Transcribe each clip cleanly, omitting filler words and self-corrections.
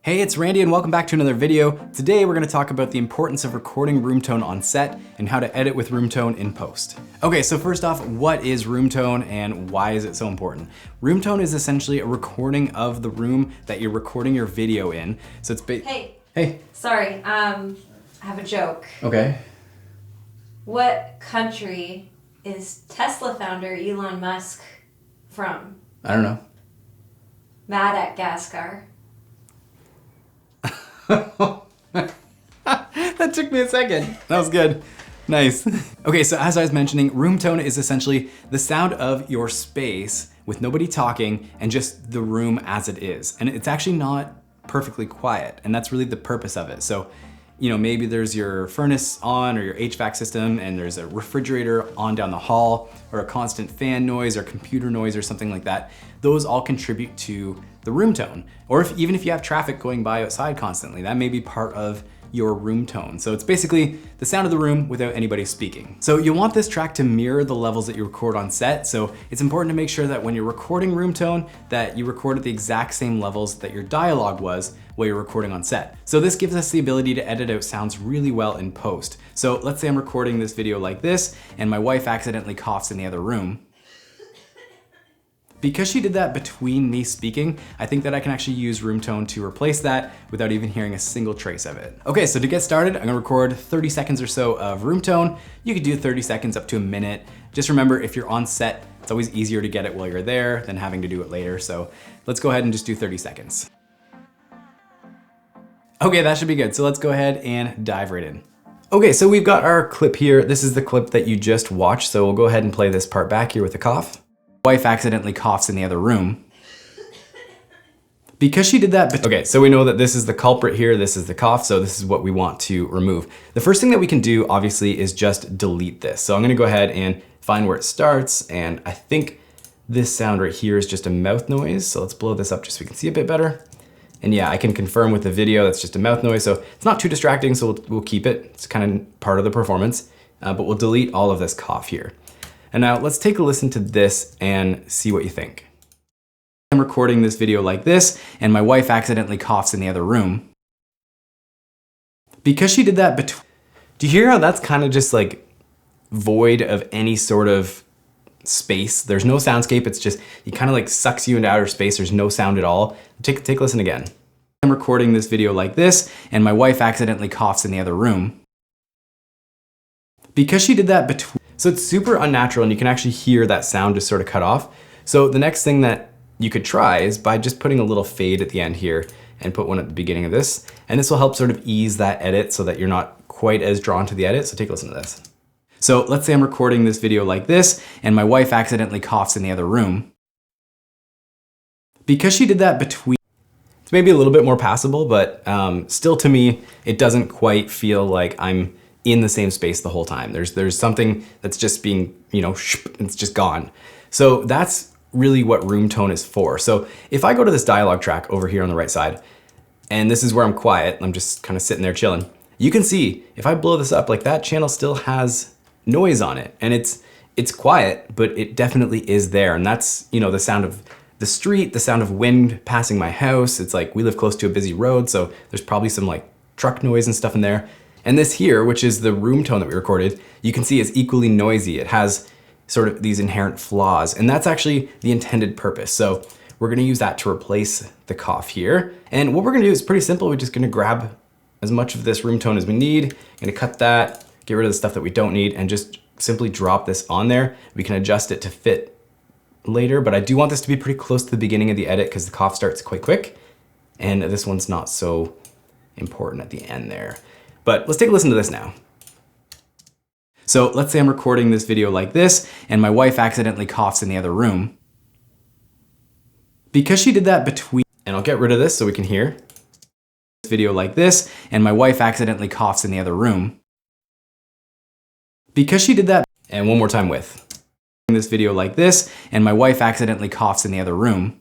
Hey, it's Randy and welcome back to another video. Today we're gonna talk about the importance of recording Roomtone on set and how to edit with Roomtone in post. Okay, so first off, what is Roomtone and why is it so important? Roomtone is essentially a recording of the room that you're recording your video in. So it's Hey. Sorry, I have a joke. Okay. What country is Tesla founder Elon Musk from? I don't know. Madagascar. That took me a second. That was good. Nice. Okay, so as I was mentioning, Roomtone is essentially the sound of your space with nobody talking and just the room as it is. And it's actually not perfectly quiet, and that's really the purpose of it. So, you know, maybe there's your furnace on or your HVAC system and there's a refrigerator on down the hall or a constant fan noise or computer noise or something like that. Those all contribute to the room tone. Or even if you have traffic going by outside constantly, that may be part of your room tone. So it's basically the sound of the room without anybody speaking. So you want this track to mirror the levels that you record on set. So it's important to make sure that when you're recording room tone, that you record at the exact same levels that your dialogue was while you're recording on set. So this gives us the ability to edit out sounds really well in post. So let's say I'm recording this video like this and my wife accidentally coughs in the other room. Because she did that between me speaking, I think that I can actually use Roomtone to replace that without even hearing a single trace of it. Okay, so to get started, I'm gonna record 30 seconds or so of Roomtone. You could do 30 seconds up to a minute. Just remember, if you're on set, it's always easier to get it while you're there than having to do it later. So let's go ahead and just do 30 seconds. Okay, that should be good. So let's go ahead and dive right in. Okay, so we've got our clip here. This is the clip that you just watched. So we'll go ahead and play this part back here with the cough. Wife accidentally coughs in the other room. Because she did that, okay, so we know that this is the culprit here, this is the cough, so this is what we want to remove. The first thing that we can do, obviously, is just delete this. So I'm gonna go ahead and find where it starts, and I think this sound right here is just a mouth noise, so let's blow this up just so we can see a bit better. And yeah, I can confirm with the video that's just a mouth noise, so it's not too distracting, so we'll keep it. It's kind of part of the performance, but we'll delete all of this cough here. And now let's take a listen to this and see what you think. I'm recording this video like this, and my wife accidentally coughs in the other room. Because she did that do you hear how that's kind of just like void of any sort of space? There's no soundscape, it's just, it kind of like sucks you into outer space, there's no sound at all. Take a listen again. I'm recording this video like this, and my wife accidentally coughs in the other room. Because she did that so it's super unnatural and you can actually hear that sound just sort of cut off. So the next thing that you could try is by just putting a little fade at the end here and put one at the beginning of this. And this will help sort of ease that edit so that you're not quite as drawn to the edit. So take a listen to this. So let's say I'm recording this video like this and my wife accidentally coughs in the other room. Because she did that it's maybe a little bit more passable, but still to me, it doesn't quite feel like I'm in the same space the whole time. There's something that's just being, you know, it's just gone. So that's really what Roomtone is for. So if I go to this dialogue track over here on the right side, and this is where I'm quiet, I'm just kind of sitting there chilling, you can see if I blow this up, like that channel still has noise on it. And it's quiet, but it definitely is there. And that's, you know, the sound of the street, the sound of wind passing my house. It's like we live close to a busy road, so there's probably some like truck noise and stuff in there. And this here, which is the room tone that we recorded, you can see is equally noisy. It has sort of these inherent flaws, and that's actually the intended purpose. So we're gonna use that to replace the cough here. And what we're gonna do is pretty simple. We're just gonna grab as much of this room tone as we need, gonna cut that, get rid of the stuff that we don't need, and just simply drop this on there. We can adjust it to fit later, but I do want this to be pretty close to the beginning of the edit because the cough starts quite quick, and this one's not so important at the end there. But let's take a listen to this now. So let's say I'm recording this video like this, and my wife accidentally coughs in the other room. Because she did that and I'll get rid of this so we can hear. This video like this, and my wife accidentally coughs in the other room. Because she did that, and one more time with. This video like this, and my wife accidentally coughs in the other room.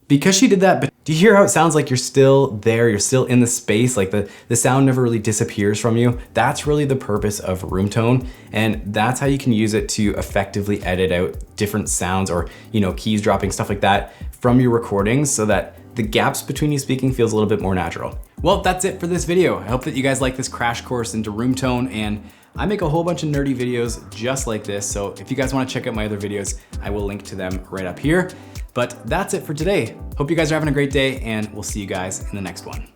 Because she did that, do you hear how it sounds like you're still there, you're still in the space, like the sound never really disappears from you? That's really the purpose of Roomtone, and that's how you can use it to effectively edit out different sounds or, you know, keys dropping, stuff like that from your recordings so that the gaps between you speaking feels a little bit more natural. Well, that's it for this video. I hope that you guys like this crash course into Roomtone, and I make a whole bunch of nerdy videos just like this, so if you guys wanna check out my other videos, I will link to them right up here. But that's it for today. Hope you guys are having a great day, and we'll see you guys in the next one.